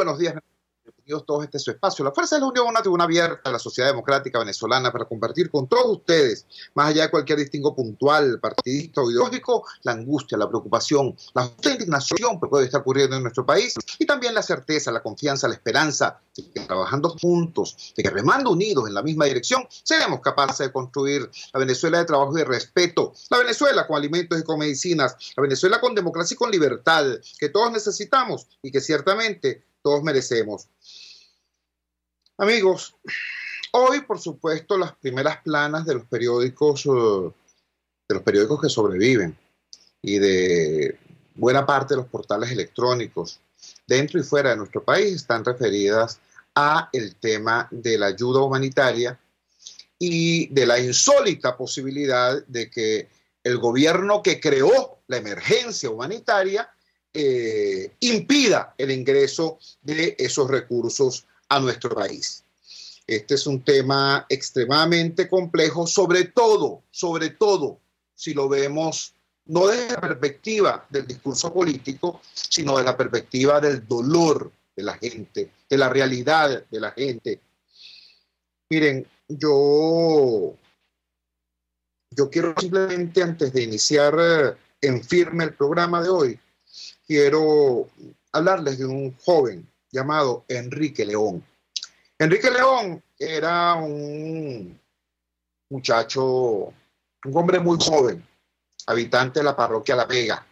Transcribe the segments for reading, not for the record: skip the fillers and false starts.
buenos días. Bienvenidos todos a este su espacio. La Fuerza de la Unión, una tribuna abierta a la sociedad democrática venezolana para compartir con todos ustedes, más allá de cualquier distingo puntual, partidista o ideológico, la angustia, la preocupación, la justa indignación que puede estar ocurriendo en nuestro país y también la certeza, la confianza, la esperanza de que trabajando juntos, de que remando unidos en la misma dirección, seremos capaces de construir la Venezuela de trabajo y de respeto, la Venezuela con alimentos y con medicinas, la Venezuela con democracia y con libertad, que todos necesitamos y que ciertamente todos merecemos. Amigos, hoy, por supuesto, las primeras planas de los periódicos que sobreviven y de buena parte de los portales electrónicos dentro y fuera de nuestro país están referidas a el tema de la ayuda humanitaria y de la insólita posibilidad de que el gobierno que creó la emergencia humanitaria impida el ingreso de esos recursos a nuestro país. Este es un tema extremadamente complejo, sobre todo, si lo vemos no desde la perspectiva del discurso político, sino desde la perspectiva del dolor de la gente, de la realidad de la gente. Miren, yo quiero simplemente, antes de iniciar en firme el programa de hoy, quiero hablarles de un joven llamado Enrique León. Enrique León era un muchacho, un hombre muy joven, habitante de la parroquia La Vega,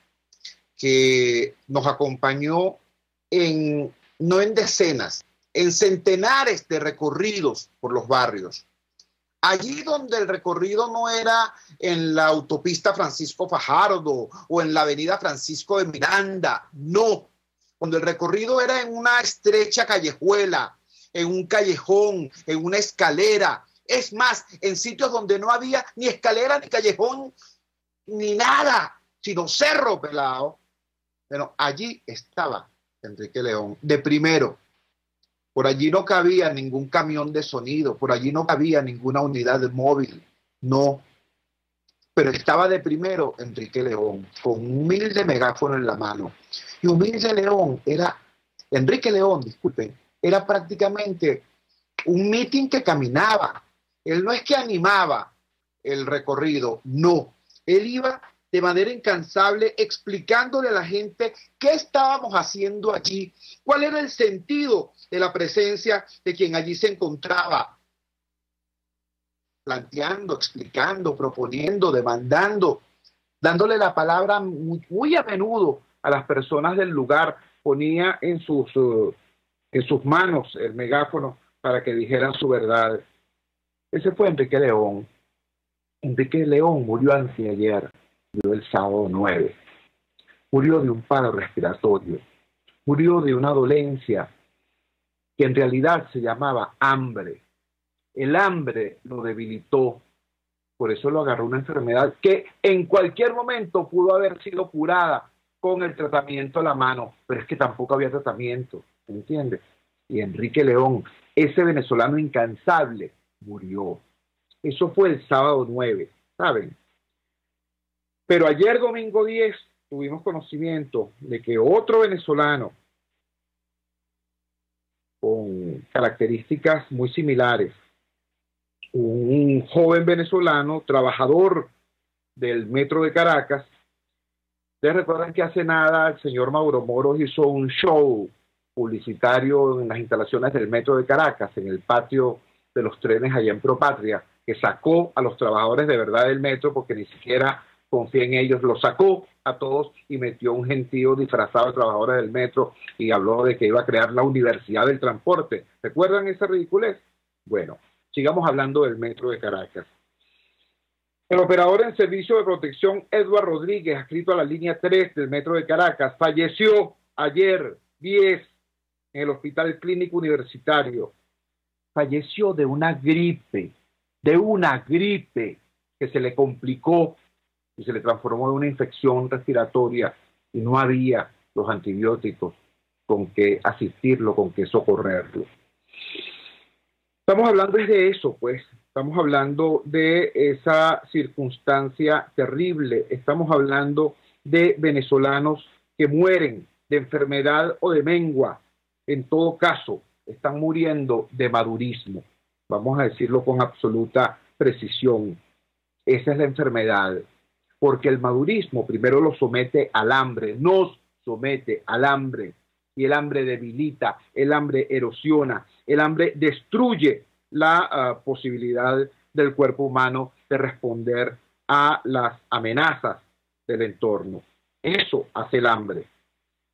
que nos acompañó no en decenas, en centenares de recorridos por los barrios. Allí donde el recorrido no era en la autopista Francisco Fajardo o en la avenida Francisco de Miranda, no. Cuando el recorrido era en una estrecha callejuela, en un callejón, en una escalera. Es más, en sitios donde no había ni escalera, ni callejón, ni nada, sino cerro pelado. Bueno, allí estaba Enrique León, de primero. Por allí no cabía ningún camión de sonido, por allí no cabía ninguna unidad móvil, no. Pero estaba de primero Enrique León, con un humilde megáfono en la mano. Y Enrique León, disculpen, era prácticamente un mitin que caminaba. Él no es que animaba el recorrido, no. Él iba de manera incansable explicándole a la gente qué estábamos haciendo allí, cuál era el sentido de la presencia de quien allí se encontraba, planteando, explicando, proponiendo, demandando, dándole la palabra muy a menudo a las personas del lugar. Ponía en sus manos el megáfono para que dijeran su verdad. Ese fue Enrique León. Enrique León murió anteayer, murió el sábado 9. Murió de un paro respiratorio, murió de una dolencia que en realidad se llamaba hambre. El hambre lo debilitó, por eso lo agarró una enfermedad que en cualquier momento pudo haber sido curada con el tratamiento a la mano, pero es que tampoco había tratamiento, ¿entiendes? Y Enrique León, ese venezolano incansable, murió. Eso fue el sábado 9, ¿saben? Pero ayer, domingo 10, tuvimos conocimiento de que otro venezolano con características muy similares, un joven venezolano, trabajador del Metro de Caracas. Ustedes recuerdan que hace nada el señor Mauro Moros hizo un show publicitario en las instalaciones del Metro de Caracas, en el patio de los trenes allá en Propatria, que sacó a los trabajadores de verdad del metro porque ni siquiera confía en ellos, los sacó a todos y metió un gentío disfrazado de trabajadores del metro y habló de que iba a crear la Universidad del Transporte. ¿Recuerdan esa ridiculez? Bueno, sigamos hablando del Metro de Caracas. El operador en servicio de protección, Edward Rodríguez, adscrito a la línea 3 del Metro de Caracas, falleció ayer 10 en el Hospital Clínico Universitario. Falleció de una gripe que se le complicó y se le transformó en una infección respiratoria y no había los antibióticos con que asistirlo, con que socorrerlo. Estamos hablando de eso, pues. Estamos hablando de esa circunstancia terrible. Estamos hablando de venezolanos que mueren de enfermedad o de mengua. en todo caso, están muriendo de madurismo. Vamos a decirlo con absoluta precisión. Esa es la enfermedad. Porque el madurismo primero lo somete al hambre, nos somete al hambre. Y el hambre debilita, el hambre erosiona, el hambre destruye la posibilidad del cuerpo humano de responder a las amenazas del entorno. Eso hace el hambre.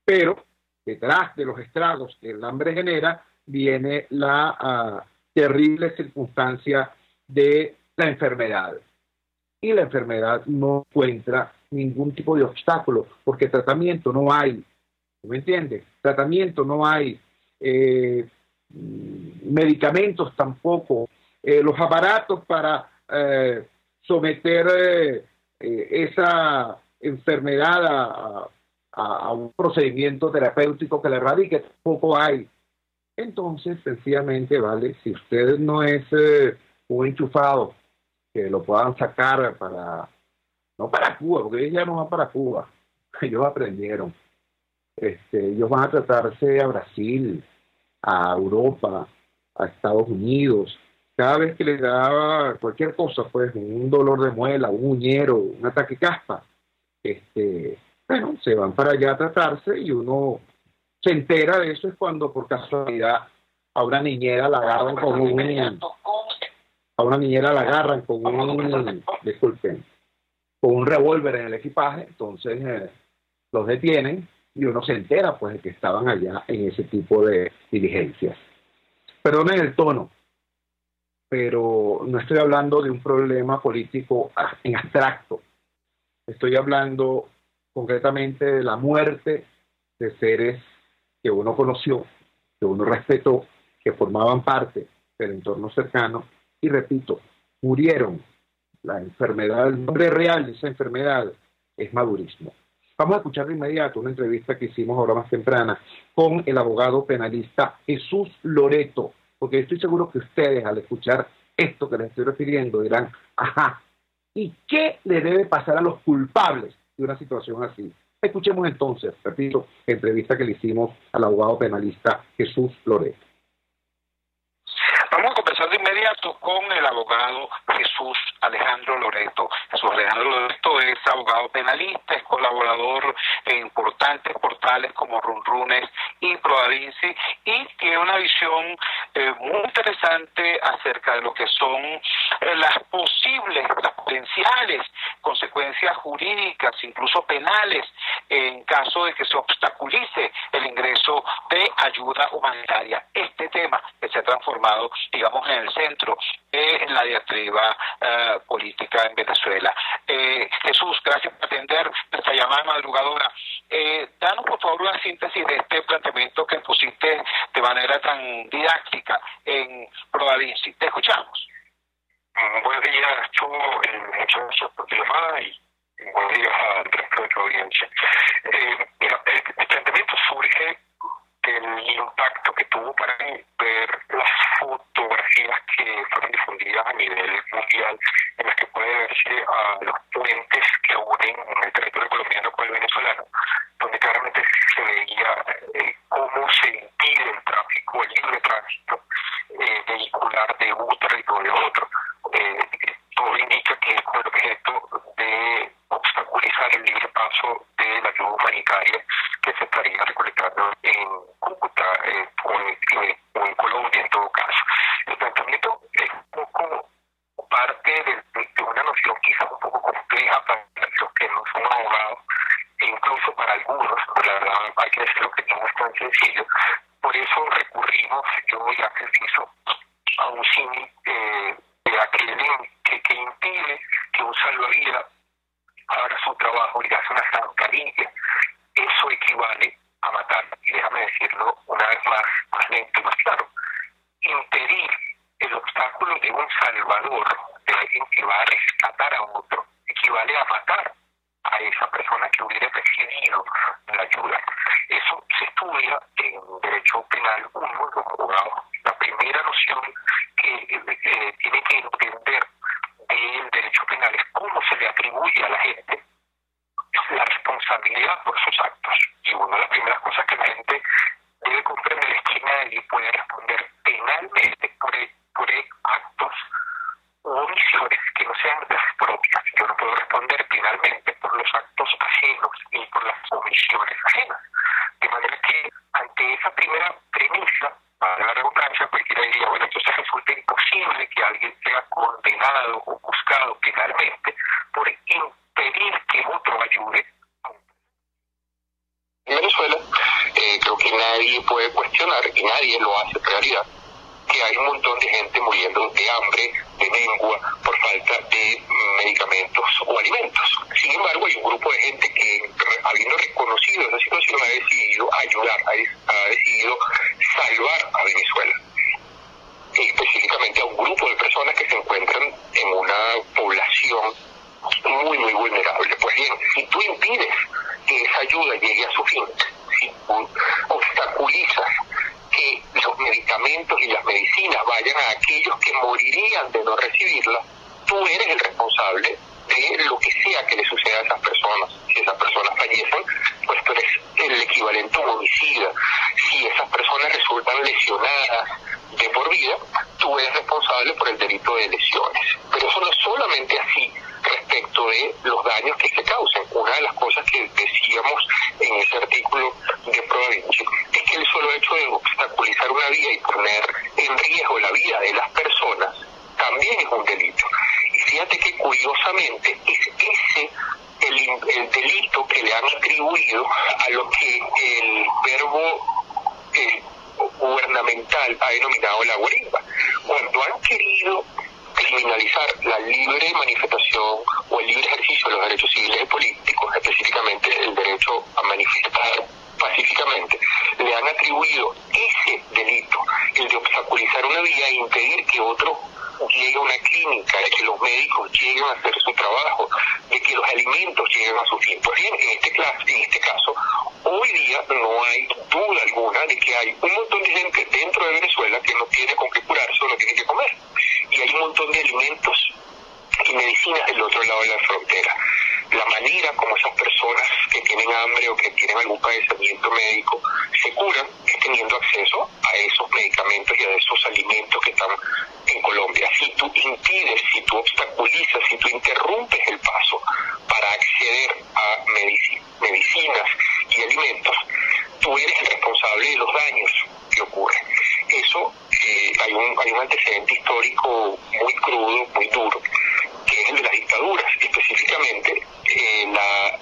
Pero detrás de los estragos que el hambre genera viene la terrible circunstancia de la enfermedad. Y la enfermedad no encuentra ningún tipo de obstáculo, porque tratamiento no hay. ¿Me entiendes? Tratamiento no hay. Medicamentos tampoco. Los aparatos para someter esa enfermedad a un procedimiento terapéutico que la erradique, tampoco hay. Entonces, sencillamente, ¿vale? Si usted no es un enchufado, que lo puedan sacar para, no para Cuba, porque ellos ya no van para Cuba, ellos aprendieron. Ellos van a tratarse a Brasil, a Europa, a Estados Unidos. Cada vez que les da cualquier cosa, pues un dolor de muela, un uñero, un ataque caspa, bueno, se van para allá a tratarse y uno se entera de eso es cuando por casualidad a una niñera la agarran con un revólver en el equipaje. Entonces los detienen y uno se entera pues de que estaban allá en ese tipo de diligencias. Perdonen el tono, pero no estoy hablando de un problema político en abstracto. Estoy hablando concretamente de la muerte de seres que uno conoció, que uno respetó, que formaban parte del entorno cercano y, repito, murieron. La enfermedad, el nombre real de esa enfermedad es madurismo. Vamos a escuchar de inmediato una entrevista que hicimos ahora más temprana con el abogado penalista Jesús Loreto, porque estoy seguro que ustedes al escuchar esto que les estoy refiriendo dirán, ajá, ¿y qué le debe pasar a los culpables de una situación así? Escuchemos entonces, repito, la entrevista que le hicimos al abogado penalista Jesús Loreto. Vamos a comenzar de inmediato con el abogado Jesús Alejandro Loreto. Jesús Alejandro Loreto es abogado penalista, es colaborador en importantes portales como Runrunes y ProDaVinci y tiene una visión muy interesante acerca de lo que son las potenciales consecuencias jurídicas, incluso penales, en caso de que se obstaculice el ingreso de ayuda humanitaria. Este tema que se ha transformado, digamos, en el centro de la diatriba política en Venezuela. Jesús, gracias por atender nuestra llamada madrugadora. Danos, por favor, una síntesis de este planteamiento que pusiste de manera tan didáctica en ProDaVinci. Te escuchamos. Buenos días, Chugo. Muchas gracias por tu llamada y buenos días al resto de tu audiencia. Mira, el planteamiento surge del impacto que tuvo para mí ver las fotografías que fueron difundidas a nivel mundial, en las que puede verse a los puentes que unen el territorio colombiano con el venezolano, donde claramente se veía cómo se impide el tráfico, el libre tránsito vehicular de un territorio a otro. Todo indica que es con el objeto de obstaculizar el libre paso de la ayuda humanitaria que se estaría recolectando en Cúcuta o en Colombia en todo caso. El planteamiento es un poco parte de una noción quizás un poco compleja para los que no son abogados e incluso para algunos, pero la verdad hay que decirlo que no es tan sencillo. Por eso recurrimos, yo ya hizo a un símil de aquel que impide que un salvavidas haga su trabajo y hace una zancadilla. Eso equivale a matar. Y déjame decirlo una vez más lento y más claro. Impedir el obstáculo de un salvador, de alguien que va a rescatar a otro, equivale a matar a esa persona que hubiera recibido la ayuda. Eso se estudia en Derecho Penal 1, los abogados. La primera noción que tiene que entender del derecho penal es cómo se le atribuye a la gente la responsabilidad por sus actos. Y una de las primeras cosas que la gente debe comprender es que alguien sea condenado o juzgado penalmente por impedir que otro ayude. En Venezuela creo que nadie puede cuestionar, y nadie lo hace en realidad, que hay un montón de gente muriendo de hambre, de mengua, por falta de medicamentos o alimentos. Sin embargo, hay un grupo de gente que, habiendo reconocido esa situación, ha decidido ayudar, ha decidido salvar a Venezuela. Específicamente a un grupo de personas que se encuentran en una población muy, muy vulnerable. Pues bien, si tú impides que esa ayuda llegue a su fin, si tú obstaculizas que los medicamentos y las medicinas vayan a aquellos que morirían de no recibirlas, tú eres el responsable de lo que sea que le suceda a esas personas. Si esas personas fallecen, pues tú eres el equivalente a un homicida. Si esas personas resultan lesionadas de por vida, tú eres responsable por el delito de lesiones. Pero eso no es solamente así respecto de los daños que se causan. Una de las cosas que decíamos en ese artículo de Pro Da Vinci es que el solo hecho de obstaculizar una vía y poner en riesgo la vida de las personas también es un delito. Y fíjate que curiosamente es ese el delito que le han atribuido a lo que el verbo gubernamental ha denominado la guarimba. Cuando han querido criminalizar la libre manifestación o el libre ejercicio de los derechos civiles y políticos, específicamente el derecho a manifestar pacíficamente, le han atribuido ese delito, el de obstaculizar una vía e impedir que otro llegue a una clínica, de que los médicos lleguen a hacer su trabajo, de que los alimentos lleguen a su fin. Pues bien, en este caso, hoy día no hay duda alguna de que hay un montón de gente dentro de Venezuela que no tiene con qué curarse o no tiene que comer. Y hay un montón de alimentos y medicinas del otro lado de la frontera. La manera como esas personas que tienen hambre o que tienen algún padecimiento médico se curan es teniendo acceso a esos medicamentos y a esos alimentos que están en Colombia. Si tú impides, si tú obstaculizas, si tú interrumpes el paso para acceder a medicinas y alimentos, tú eres el responsable de los daños que ocurren. Eso, hay un antecedente histórico muy crudo, muy duro, que es el de las dictaduras. Específicamente, la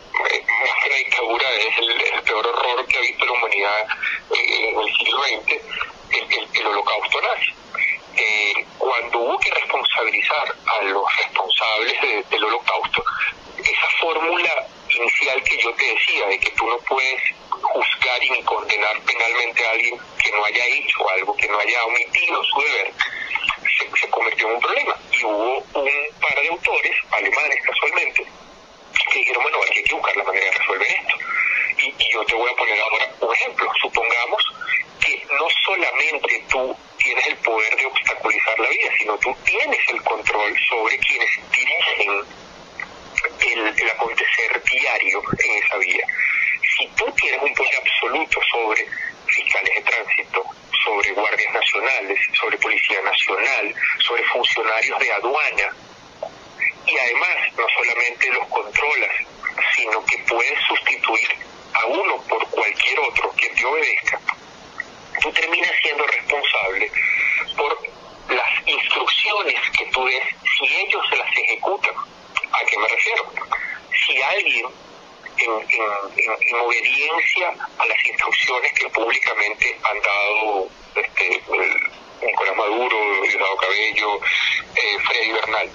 dictadura es el peor horror que ha visto la humanidad en el siglo XX, el holocausto nazi. Cuando hubo que responsabilizar a los responsables del holocausto, esa fórmula inicial que yo te decía, de que tú no puedes juzgar y ni condenar penalmente a alguien que no haya hecho algo, que no haya omitido su deber, se convirtió en un problema. Y hubo un par de autores, alemanes casualmente, que dijeron, bueno, hay que buscar la manera de resolver esto. Y yo te voy a poner ahora un ejemplo. Supongamos que no solamente tú tienes el poder de obstaculizar la vida, sino tú tienes el control sobre quienes dirigen el acontecer diario en esa vía. Si tú tienes un poder absoluto sobre fiscales de tránsito, sobre guardias nacionales, sobre policía nacional, sobre funcionarios de aduana, y además no solamente los controlas, sino que puedes sustituir a uno por cualquier otro que te obedezca, tú terminas siendo responsable por las instrucciones que tú des, si ellos se las ejecutan. ¿A qué me refiero? Si alguien en obediencia a las instrucciones que públicamente han dado Nicolás Maduro, Diosdado Cabello, Freddy Bernal,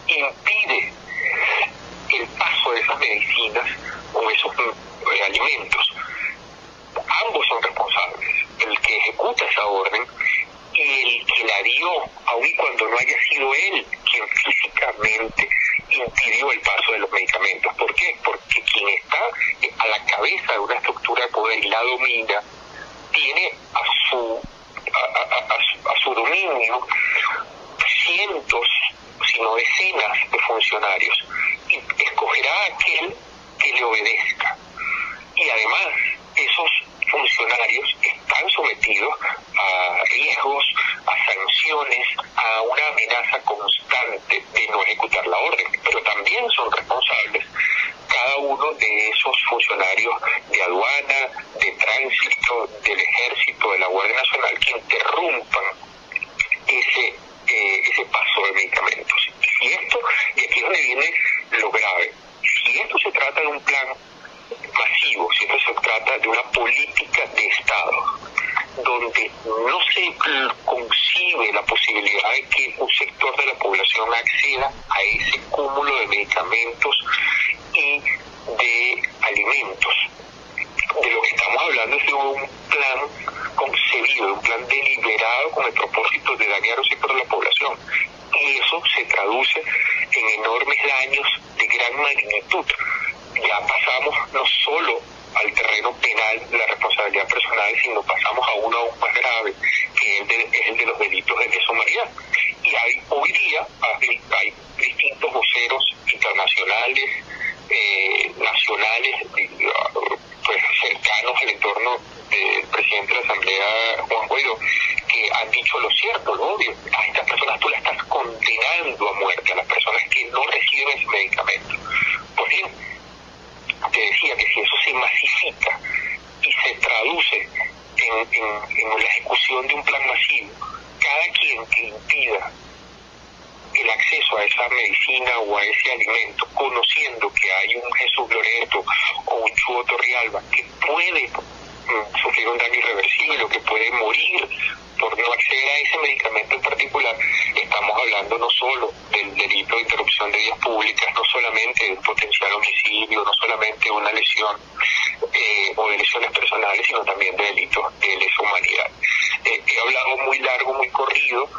impide el paso de esas medicinas o esos alimentos, ambos son responsables, el que ejecuta esa orden y el que la dio, aun y cuando no haya sido él quien físicamente impidió el paso de los medicamentos. ¿Por qué? Porque quien está a la cabeza de una estructura de poder y la domina, tiene a su dominio cientos, sino decenas de funcionarios, y escogerá a aquel que le obedezca. Y además, esos funcionarios están sometidos a riesgos, a sanciones, a una amenaza constante de no ejecutar la orden, pero también son responsables cada uno de esos funcionarios de aduana, de tránsito, del ejército, de la Guardia Nacional, que interrumpan ese de que un sector de la población acceda a ese cúmulo de medicamentos y de alimentos. De lo que estamos hablando es de un plan concebido, de un plan deliberado con el propósito de dañar a un sector de la población. Y eso se traduce en enormes daños de gran magnitud. Ya pasamos no solo al terreno penal de la responsabilidad personal, sino pasamos a uno aún más grave, que es el de los delitos de lesa humanidad. Y hoy día hay distintos voceros internacionales, nacionales, pues cercanos al entorno del presidente de la Asamblea, Juan Guaidó, que han dicho lo cierto, lo obvio. A estas personas tú las estás condenando a muerte, a las personas que no reciben ese medicamento. Pues bien, te decía que si eso se masifica y se traduce en la ejecución de un plan masivo, cada quien que impida el acceso a esa medicina o a ese alimento, conociendo que hay un Jesús Loreto o un Chuo Torrealba que puede sufrir un daño irreversible o que puede morir por no acceder a ese medicamento en particular, estamos hablando no solo del delito de interrupción de vías públicas, no solamente de un potencial homicidio, no solamente de una lesión o de lesiones personales, sino también de delitos de lesa humanidad. He hablado muy largo, muy corrido,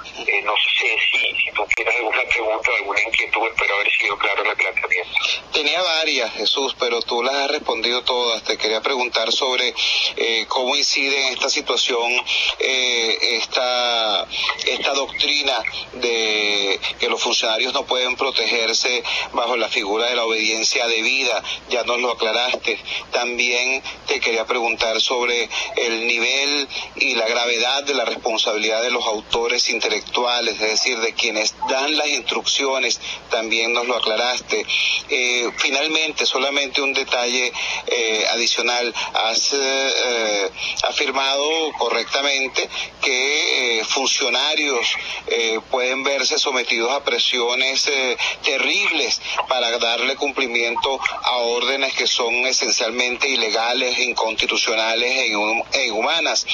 no sé si tú tienes alguna pregunta o alguna inquietud, espero haber sido claro en el planteamiento. Tenía varias, Jesús, pero tú las has respondido todas. Te quería preguntar sobre cómo incide en esta situación esta doctrina de que los funcionarios no pueden protegerse bajo la figura de la obediencia debida. Ya nos lo aclaraste. También te quería preguntar sobre el nivel y la gravedad de la responsabilidad de los autores intelectuales, es decir, de quienes dan las instrucciones. También nos lo aclaraste. Finalmente, solamente un detalle adicional. Has afirmado correctamente que funcionarios pueden verse sometidos a presiones terribles para darle cumplimiento a órdenes que son esencialmente ilegales, inconstitucionales e inhumanas.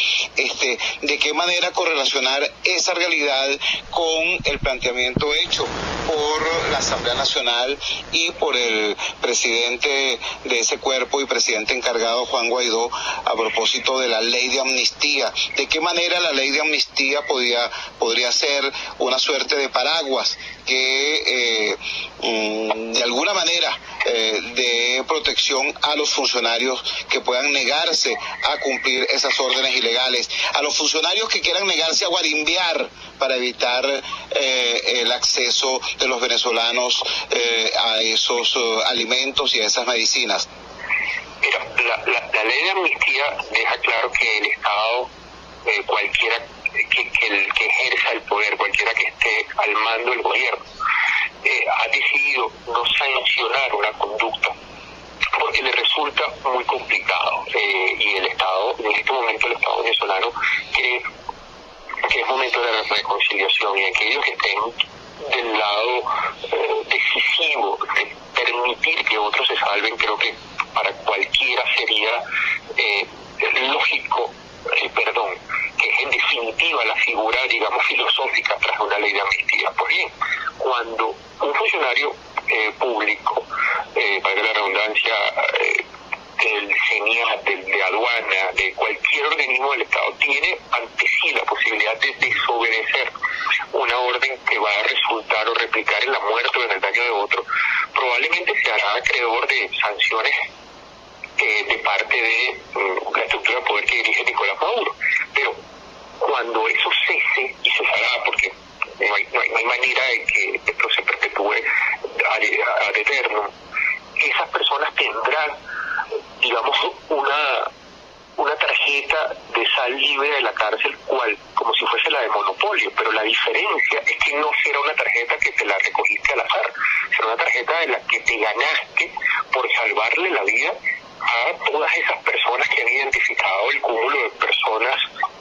¿De qué manera correlacionar esa realidad con el planteamiento hecho por la Asamblea Nacional y por el presidente de ese cuerpo y presidente encargado, Juan Guaidó, a propósito de la ley de amnistía? ¿De qué manera la ley de amnistía podría ser una suerte de paraguas que de alguna manera de protección a los funcionarios que puedan negarse a cumplir esas órdenes ilegales, a los funcionarios que quieran negarse a guarimbiar para evitar el acceso de los venezolanos a esos alimentos y a esas medicinas? Mira, la ley de amnistía deja claro que el Estado, cualquiera que ejerza el poder, cualquiera que esté al mando del gobierno, ha decidido no sancionar una conducta porque le resulta muy complicado, y el Estado, en este momento el Estado venezolano cree que es momento de la reconciliación, y aquellos que estén del lado decisivo de permitir que otros se salven, creo que para cualquiera sería lógico que es en definitiva la figura, digamos, filosófica tras una ley de amnistía. Pues bien, cuando un funcionario público, para la redundancia, del CENIAT, de aduana, de cualquier organismo del Estado, tiene ante sí la posibilidad de desobedecer una orden que va a resultar o replicar en la muerte o en el daño de otro, probablemente se hará acreedor de sanciones de parte de la estructura de poder que dirige Nicolás Maduro. Pero cuando eso cese, y cesará porque no hay manera de que esto se perpetúe ad eternum, esas personas tendrán, digamos, una tarjeta de sal libre de la cárcel, como si fuese la de monopolio, pero la diferencia es que no será una tarjeta que te la recogiste al azar, será una tarjeta de la que te ganaste por salvarle la vida a todas esas personas que han identificado el cúmulo de personas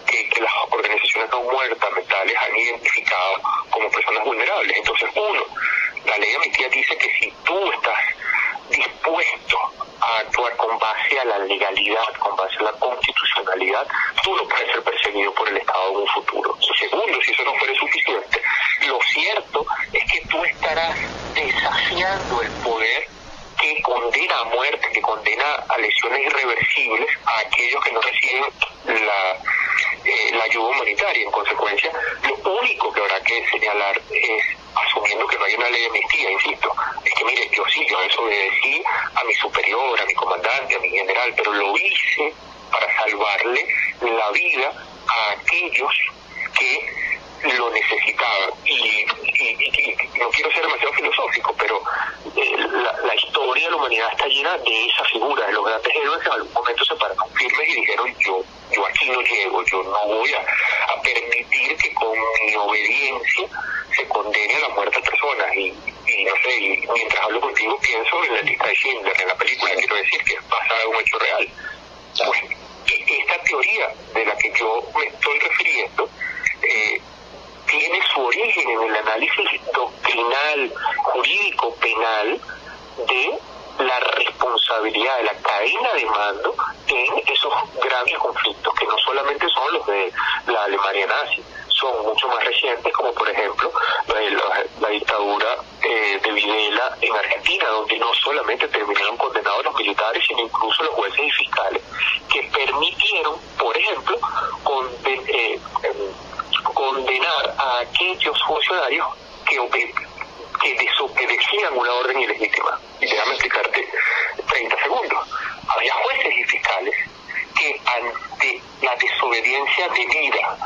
que las organizaciones no gubernamentales han identificado como personas vulnerables. Entonces, la ley de amnistía dice que si tú estás dispuesto a actuar con base a la legalidad, con base a la constitucionalidad, tú no puedes ser perseguido por el Estado en un futuro. Y segundo, si eso no fuera suficiente, ampliando el poder que condena a muerte, que condena a lesiones irreversibles a aquellos que no reciben la ayuda humanitaria. En consecuencia, lo único que habrá que señalar es, asumiendo que no hay una ley de amnistía, insisto, es que mire, yo desobedecí a mi superior, a mi comandante, a mi general, pero lo hice para salvarle la vida a aquellos que lo necesitaban. Y no quiero ser demasiado filosófico, pero la historia de la humanidad está llena de esa figura, de los grandes héroes que en algún momento se pararon firmes y dijeron, yo aquí no llego, yo no voy a permitir que con mi obediencia se condene a la muerte a personas. Y no sé, y mientras hablo contigo pienso en la lista de Schindler, en la película, quiero decir que es basada en un hecho real. Pues esta teoría de la que yo me estoy refiriendo tiene su origen en el análisis doctrinal, jurídico, penal de la responsabilidad de la cadena de mando en esos graves conflictos, que no solamente son los de la Alemania nazi, son mucho más recientes, como por ejemplo la dictadura de Videla en Argentina, donde no solamente terminaron condenados los militares, sino incluso los jueces y fiscales, que permitieron, por ejemplo, condenar a aquellos funcionarios que desobedecían una orden ilegítima. Y déjame explicarte 30 segundos. Había jueces y fiscales que ante la desobediencia debida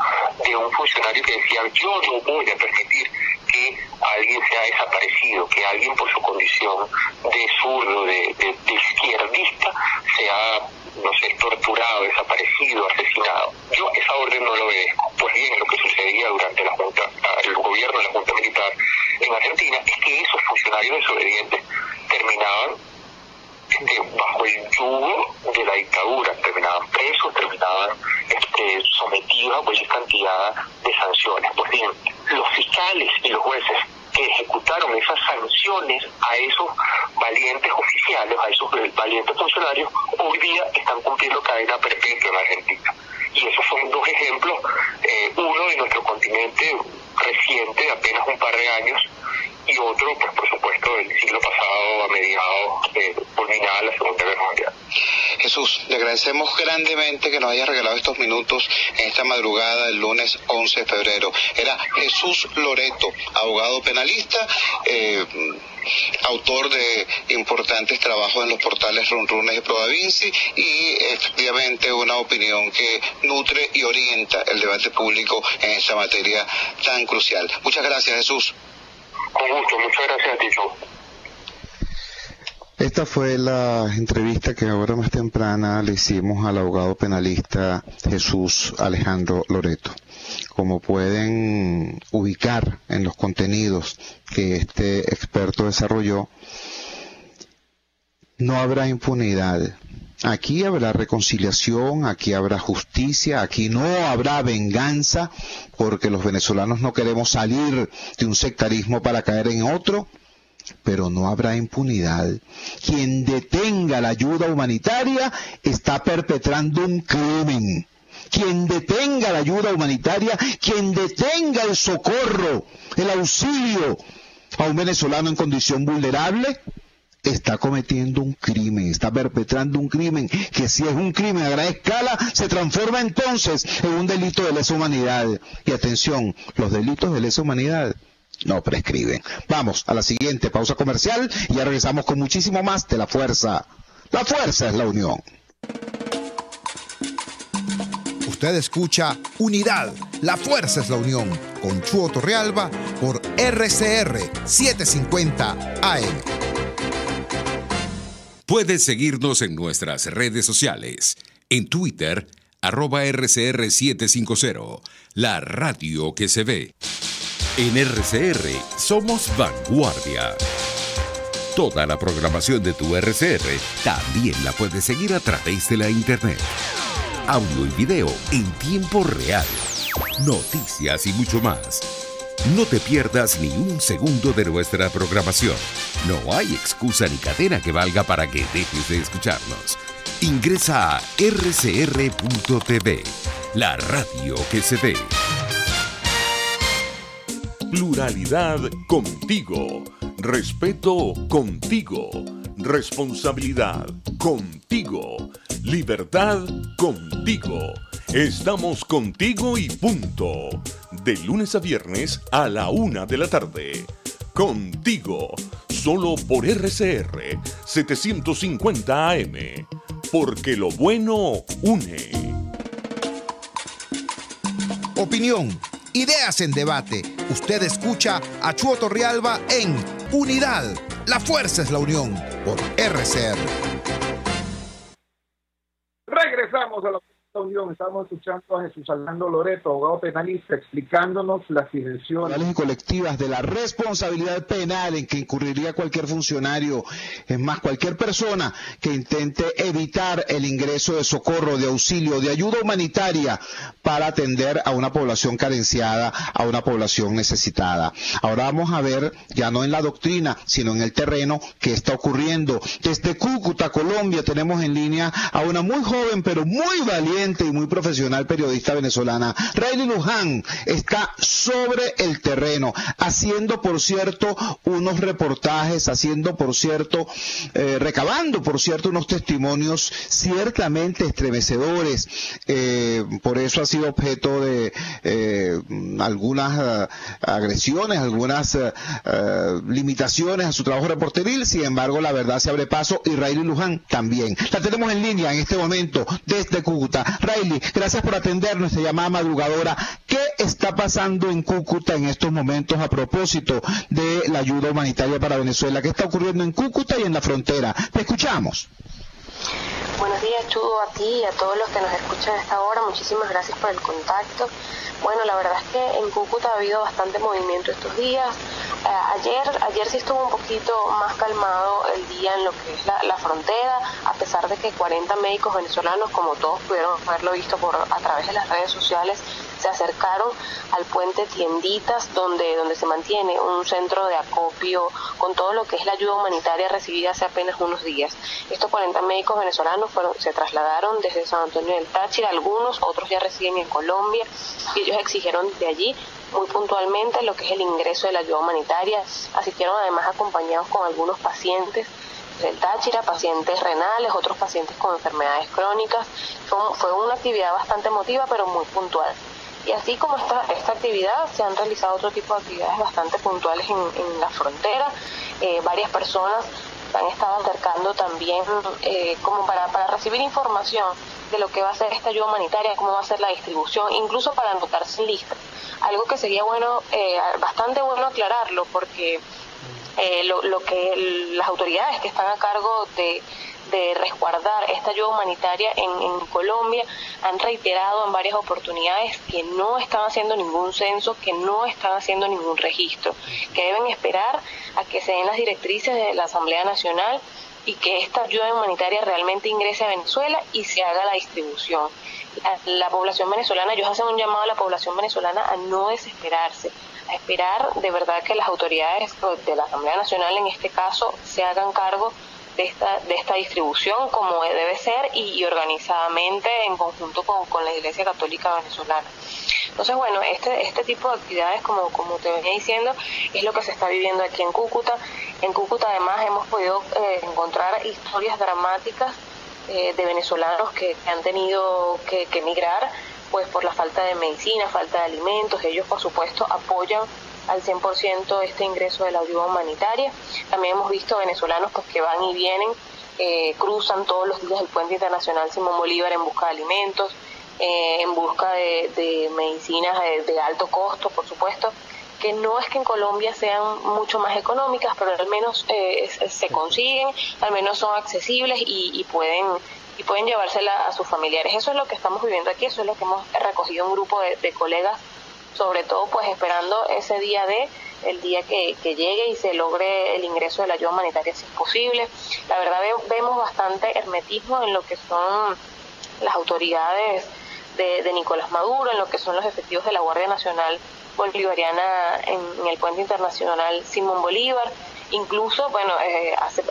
de un funcionario que decía, yo no voy a permitir que alguien sea desaparecido, que alguien por su condición de zurdo, de izquierdista, sea, no sé, torturado, desaparecido, asesinado. Yo esa orden no lo obedezco. Pues bien, lo que sucedía durante el gobierno de la Junta Militar en Argentina es que esos funcionarios desobedientes terminaban bajo el yugo de la dictadura, terminaban presos, terminaban sometidos a cualquier cantidad de sanciones. Pues bien, los fiscales y los jueces que ejecutaron esas sanciones a esos valientes oficiales, a esos valientes funcionarios, hoy día están cumpliendo cadena perpetua en Argentina. Y esos son dos ejemplos, uno de nuestro continente reciente, de apenas un par de años, y otro, pues por supuesto, del siglo pasado, a mediados, culminada la Segunda Guerra Mundial. Jesús, le agradecemos grandemente que nos haya regalado estos minutos en esta madrugada del lunes 11 de febrero. Era Jesús Loreto, abogado penalista, autor de importantes trabajos en los portales Runrunes y Prodavinci, y efectivamente una opinión que nutre y orienta el debate público en esta materia tan crucial. Muchas gracias, Jesús. Con gusto, muchas gracias a ti, Joe. Esta fue la entrevista que ahora más temprana le hicimos al abogado penalista Jesús Alejandro Loreto. Como pueden ubicar en los contenidos que este experto desarrolló, no habrá impunidad. Aquí habrá reconciliación, aquí habrá justicia, aquí no habrá venganza, porque los venezolanos no queremos salir de un sectarismo para caer en otro, pero no habrá impunidad. Quien detenga la ayuda humanitaria está perpetrando un crimen. Quien detenga la ayuda humanitaria, quien detenga el socorro, el auxilio a un venezolano en condición vulnerable, está cometiendo un crimen, está perpetrando un crimen, que si es un crimen a gran escala, se transforma entonces en un delito de lesa humanidad. Y atención, los delitos de lesa humanidad no prescriben. Vamos a la siguiente pausa comercial y ya regresamos con muchísimo más de La Fuerza. La fuerza es la unión. Usted escucha Unidad, la fuerza es la unión, con Chuo Torrealba por RCR 750 AM. Puedes seguirnos en nuestras redes sociales. En Twitter, @RCR750, la radio que se ve. En RCR somos vanguardia. Toda la programación de tu RCR también la puedes seguir a través de la internet. Audio y video en tiempo real. Noticias y mucho más. No te pierdas ni un segundo de nuestra programación. No hay excusa ni cadena que valga para que dejes de escucharnos. Ingresa a rcr.tv, la radio que se ve. Pluralidad contigo. Respeto contigo. Responsabilidad contigo. Libertad contigo. Estamos contigo y punto. De lunes a viernes a la 1 de la tarde. Contigo. Solo por RCR 750 AM. Porque lo bueno une. Opinión, ideas en debate. Usted escucha a Chuo Torrealba en Unidad. La fuerza es la unión por RCR. Regresamos a la unión. Estamos escuchando a Jesús Alejandro Loreto, abogado penalista, explicándonos las dimensiones y colectivas de la responsabilidad penal en que incurriría cualquier funcionario, es más, cualquier persona que intente evitar el ingreso de socorro, de auxilio, de ayuda humanitaria para atender a una población carenciada, a una población necesitada. Ahora vamos a ver, ya no en la doctrina, sino en el terreno, qué está ocurriendo. Desde Cúcuta, Colombia, tenemos en línea a una muy joven pero muy valiente y muy profesional periodista venezolana. Rayleigh Luján está sobre el terreno, haciendo, por cierto, unos reportajes, haciendo, por cierto, recabando, por cierto, unos testimonios ciertamente estremecedores. Por eso ha sido objeto de algunas agresiones, algunas limitaciones a su trabajo reporteril. Sin embargo, la verdad se abre paso y Rayleigh Luján también. La tenemos en línea en este momento desde Cúcuta. Rayleigh, gracias por atender nuestra llamada madrugadora. ¿Qué está pasando en Cúcuta en estos momentos a propósito de la ayuda humanitaria para Venezuela? ¿Qué está ocurriendo en Cúcuta y en la frontera? Te escuchamos. Buenos días, Chudo, a ti y a todos los que nos escuchan a esta hora. Muchísimas gracias por el contacto. Bueno, la verdad es que en Cúcuta ha habido bastante movimiento estos días. Ayer sí estuvo un poquito más calmado el día en lo que es la frontera, a pesar de que 40 médicos venezolanos, como todos pudieron haberlo visto a través de las redes sociales, se acercaron al puente Tienditas, donde se mantiene un centro de acopio con todo lo que es la ayuda humanitaria recibida hace apenas unos días. Estos 40 médicos venezolanos se trasladaron desde San Antonio del Táchira, algunos, otros ya residen en Colombia, y ellos exigieron de allí muy puntualmente lo que es el ingreso de la ayuda humanitaria. Asistieron además acompañados con algunos pacientes del Táchira, pacientes renales, otros pacientes con enfermedades crónicas. Fue una actividad bastante emotiva, pero muy puntual. Y así como esta actividad, se han realizado otro tipo de actividades bastante puntuales en la frontera. Varias personas han estado acercando también como para recibir información de lo que va a ser esta ayuda humanitaria, cómo va a ser la distribución, incluso para anotarse en lista. Algo que sería bueno, bastante bueno aclararlo, porque lo que las autoridades que están a cargo de resguardar esta ayuda humanitaria en Colombia han reiterado en varias oportunidades que no están haciendo ningún censo, que no están haciendo ningún registro, que deben esperar a que se den las directrices de la Asamblea Nacional y que esta ayuda humanitaria realmente ingrese a Venezuela y se haga la distribución. La población venezolana, ellos hacen un llamado a la población venezolana a no desesperarse, a esperar de verdad que las autoridades de la Asamblea Nacional en este caso se hagan cargo de esta distribución como debe ser y organizadamente en conjunto con la Iglesia Católica Venezolana. Entonces, bueno, este tipo de actividades, como te venía diciendo, es lo que se está viviendo aquí en Cúcuta. En Cúcuta, además, hemos podido encontrar historias dramáticas de venezolanos que han tenido que emigrar pues por la falta de medicina, falta de alimentos. Ellos, por supuesto, apoyan al 100% este ingreso de la ayuda humanitaria. También hemos visto venezolanos pues que van y vienen, cruzan todos los días el puente internacional Simón Bolívar en busca de alimentos, en busca de medicinas de alto costo, por supuesto, que no es que en Colombia sean mucho más económicas, pero al menos se consiguen, al menos son accesibles y pueden llevársela a sus familiares. Eso es lo que estamos viviendo aquí, eso es lo que hemos recogido un grupo de colegas, sobre todo pues esperando ese día el día que llegue y se logre el ingreso de la ayuda humanitaria si es posible. La verdad vemos bastante hermetismo en lo que son las autoridades de Nicolás Maduro, en lo que son los efectivos de la Guardia Nacional Bolivariana en el puente internacional Simón Bolívar. Incluso, bueno,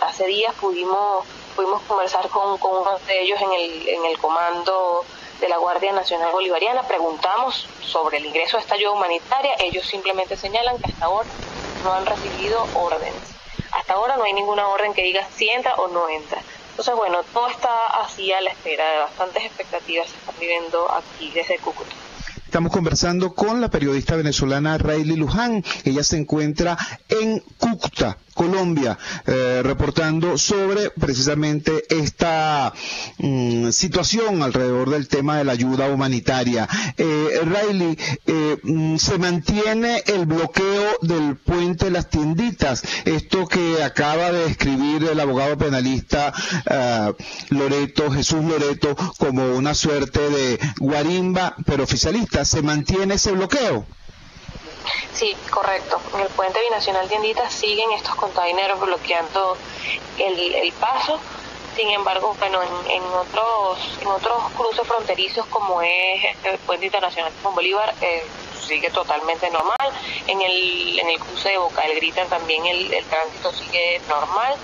hace días pudimos conversar con uno de ellos en el comando de la Guardia Nacional Bolivariana. Preguntamos sobre el ingreso de esta ayuda humanitaria. Ellos simplemente señalan que hasta ahora no han recibido órdenes. Hasta ahora no hay ninguna orden que diga si entra o no entra. Entonces, bueno, todo está así a la espera, de bastantes expectativas se están viviendo aquí desde Cúcuta. Estamos conversando con la periodista venezolana Rayleigh Luján. Ella se encuentra en Cúcuta, Colombia, reportando sobre precisamente esta situación alrededor del tema de la ayuda humanitaria. Rayleigh, se mantiene el bloqueo del puente Las Tienditas, esto que acaba de describir el abogado penalista Jesús Loreto, como una suerte de guarimba, pero oficialista. ¿Se mantiene ese bloqueo? Sí, correcto. En el puente binacional Tienditas siguen estos containers bloqueando el paso. Sin embargo, bueno, en otros cruces fronterizos como es el puente internacional Simón Bolívar, sigue totalmente normal. En el cruce de Boca del Grita también el tránsito sigue normal.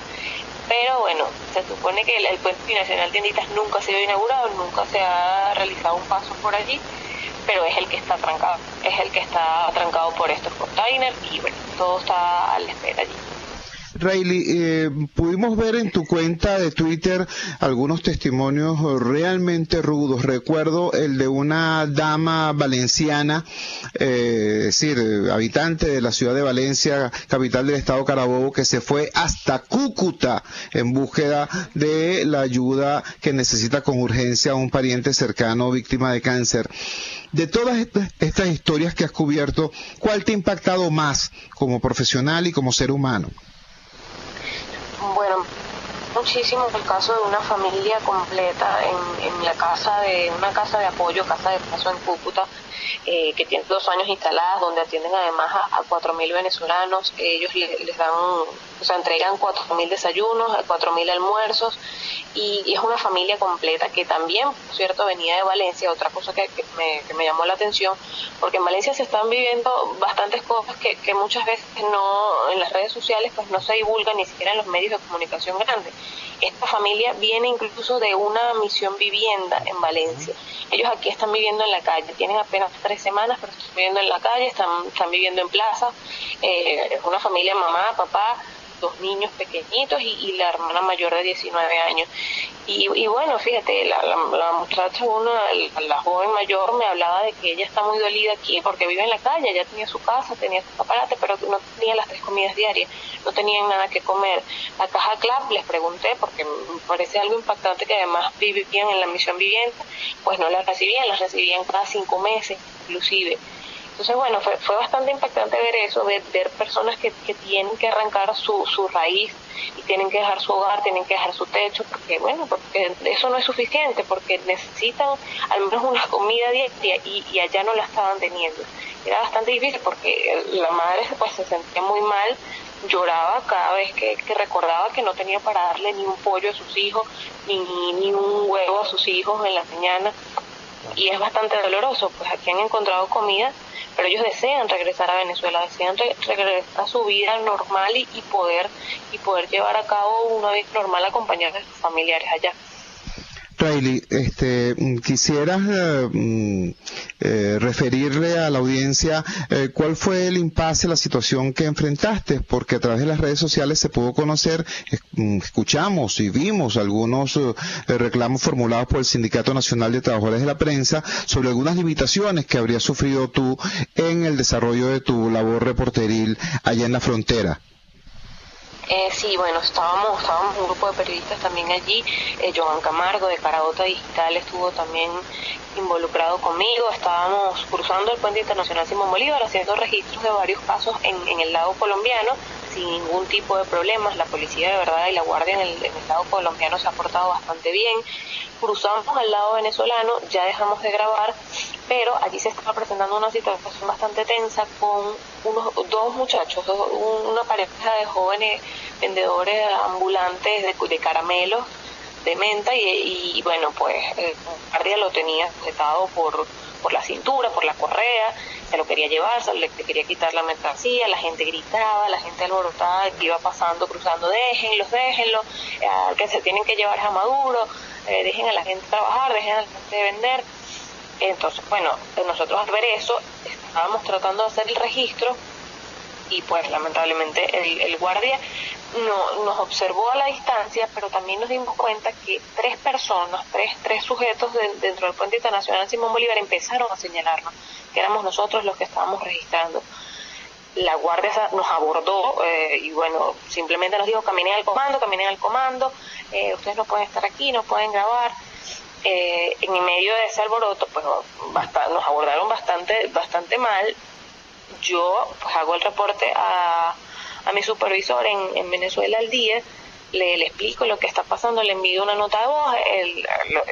Pero bueno, se supone que el puente binacional Tienditas nunca ha sido inaugurado, nunca se ha realizado un paso por allí, pero es el que está trancado por estos containers y bueno, todo está a la espera allí. Rayleigh, pudimos ver en tu cuenta de Twitter algunos testimonios realmente rudos. Recuerdo el de una dama valenciana, es decir, habitante de la ciudad de Valencia, capital del estado Carabobo, que se fue hasta Cúcuta en búsqueda de la ayuda que necesita con urgencia un pariente cercano víctima de cáncer. De todas estas historias que has cubierto, ¿cuál te ha impactado más como profesional y como ser humano? Bueno, muchísimo el caso de una familia completa en una casa de apoyo, casa de paso en Cúcuta, que tiene 2 años instaladas, donde atienden además a 4.000 venezolanos. Ellos les dan, entregan 4.000 desayunos, 4.000 almuerzos, y es una familia completa que también, por cierto, venía de Valencia. Otra cosa que me llamó la atención, porque en Valencia se están viviendo bastantes cosas que muchas veces no, en las redes sociales pues no se divulgan, ni siquiera en los medios de comunicación grandes. Esta familia viene incluso de una misión vivienda en Valencia. Ellos aquí están viviendo en la calle, tienen apenas 3 semanas, pero están viviendo en la calle, están viviendo en plaza. Es una familia, mamá, papá, 2 niños pequeñitos y la hermana mayor de 19 años. Y bueno, fíjate, la muchacha, la joven mayor, me hablaba de que ella está muy dolida aquí porque vive en la calle. Ella tenía su casa, tenía su escaparate, pero no tenía las 3 comidas diarias, no tenían nada que comer. La Caja Club, les pregunté, porque me parece algo impactante que además vivían en la misión vivienda, pues no las recibían cada 5 meses inclusive. Entonces, bueno, fue bastante impactante ver eso, ver personas que tienen que arrancar su raíz y tienen que dejar su hogar, tienen que dejar su techo, porque eso no es suficiente, porque necesitan al menos una comida diaria y allá no la estaban teniendo. Era bastante difícil porque la madre pues se sentía muy mal, lloraba cada vez que recordaba que no tenía para darle ni un pollo a sus hijos, ni un huevo a sus hijos en la mañana, y es bastante doloroso. Pues aquí han encontrado comida, pero ellos desean regresar a Venezuela, desean regresar a su vida normal y poder llevar a cabo una vida normal acompañados de sus familiares allá. Rayleigh, quisieras referirle a la audiencia cuál fue el impasse, la situación que enfrentaste, porque a través de las redes sociales se pudo conocer, escuchamos y vimos algunos reclamos formulados por el Sindicato Nacional de Trabajadores de la Prensa sobre algunas limitaciones que habrías sufrido tú en el desarrollo de tu labor reporteril allá en la frontera. Sí, bueno, estábamos un grupo de periodistas también allí. Joan Camargo de Carabota Digital estuvo también involucrado conmigo. Estábamos cruzando el puente internacional Simón Bolívar, haciendo registros de varios casos en el lado colombiano sin ningún tipo de problemas. La policía de verdad y la guardia en el lado colombiano se ha portado bastante bien. Cruzamos al lado venezolano, ya dejamos de grabar, pero allí se estaba presentando una situación bastante tensa con 2 muchachos, una pareja de jóvenes vendedores ambulantes de caramelos de menta y bueno, pues el guardia lo tenía sujetado por la cintura, por la correa, se lo quería llevar, le quería quitar la mercancía, la gente gritaba, la gente alborotada que iba pasando, cruzando, déjenlo, que se tienen que llevar a Maduro, dejen a la gente trabajar, dejen a la gente vender. Entonces, bueno, nosotros al ver eso, estábamos tratando de hacer el registro y pues lamentablemente el guardia nos observó a la distancia, pero también nos dimos cuenta que tres personas, tres sujetos dentro del Puente Internacional Simón Bolívar empezaron a señalarnos que éramos nosotros los que estábamos registrando. La guardia nos abordó y bueno, simplemente nos dijo caminen al comando, ustedes no pueden estar aquí, no pueden grabar. En medio de ese alboroto pues nos abordaron bastante mal. Yo pues hago el reporte a mi supervisor en Venezuela al Día, le explico lo que está pasando, le envío una nota de voz,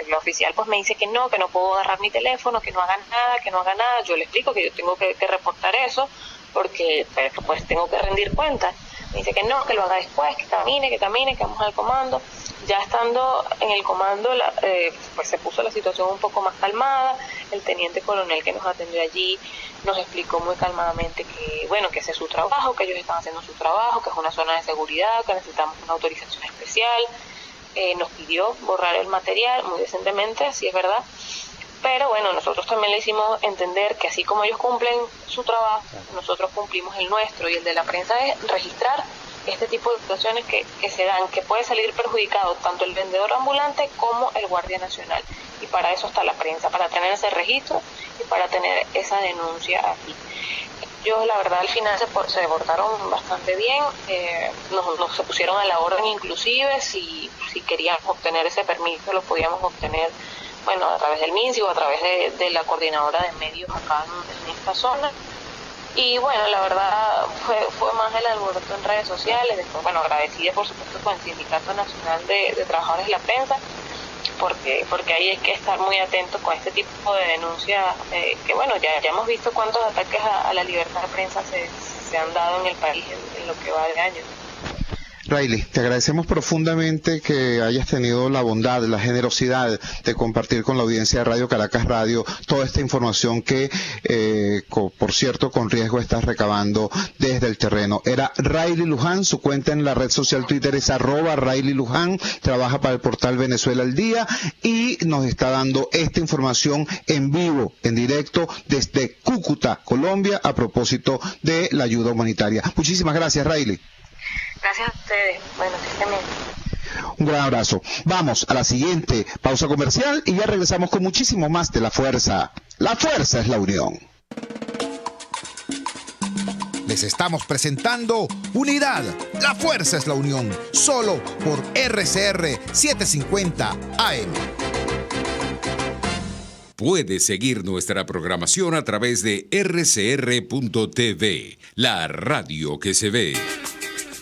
el oficial pues me dice que no puedo agarrar mi teléfono, que no haga nada, yo le explico que yo tengo que reportar eso porque pues tengo que rendir cuentas. Me dice que no, que lo haga después, que camine, que vamos al comando. Ya estando en el comando, pues se puso la situación un poco más calmada. El teniente coronel que nos atendió allí nos explicó muy calmadamente que, bueno, que ese es su trabajo, que ellos están haciendo su trabajo, que es una zona de seguridad, que necesitamos una autorización especial. Nos pidió borrar el material muy decentemente, así es verdad. Pero bueno, nosotros también le hicimos entender que así como ellos cumplen su trabajo, nosotros cumplimos el nuestro, y el de la prensa es registrar este tipo de situaciones que se dan, que puede salir perjudicado tanto el vendedor ambulante como el guardia nacional. Y para eso está la prensa, para tener ese registro y para tener esa denuncia aquí. Ellos, la verdad, al final se portaron bastante bien, nos se pusieron a la orden, inclusive si queríamos obtener ese permiso lo podíamos obtener, bueno, a través del MINSI o a través de la coordinadora de medios acá en esta zona. Y bueno, la verdad fue más el alboroto en redes sociales. Después, bueno, agradecida por supuesto con el Sindicato Nacional de Trabajadores de la Prensa, porque ahí hay que estar muy atentos con este tipo de denuncias, que bueno, ya hemos visto cuántos ataques a la libertad de prensa se han dado en el país en lo que va de año. Rayleigh, te agradecemos profundamente que hayas tenido la bondad, la generosidad de compartir con la audiencia de Radio Caracas Radio toda esta información que, por cierto, con riesgo estás recabando desde el terreno. Era Rayleigh Luján, su cuenta en la red social Twitter es @RayleighLuján, trabaja para el portal Venezuela al Día y nos está dando esta información en vivo, en directo desde Cúcuta, Colombia, a propósito de la ayuda humanitaria. Muchísimas gracias, Rayleigh. Gracias a ustedes. Bueno, que estén bien. Un gran abrazo. Vamos a la siguiente pausa comercial y ya regresamos con muchísimo más de La Fuerza. La Fuerza es la unión. Les estamos presentando Unidad. La Fuerza es la unión. Solo por RCR 750 AM. Puedes seguir nuestra programación a través de rcr.tv, la radio que se ve.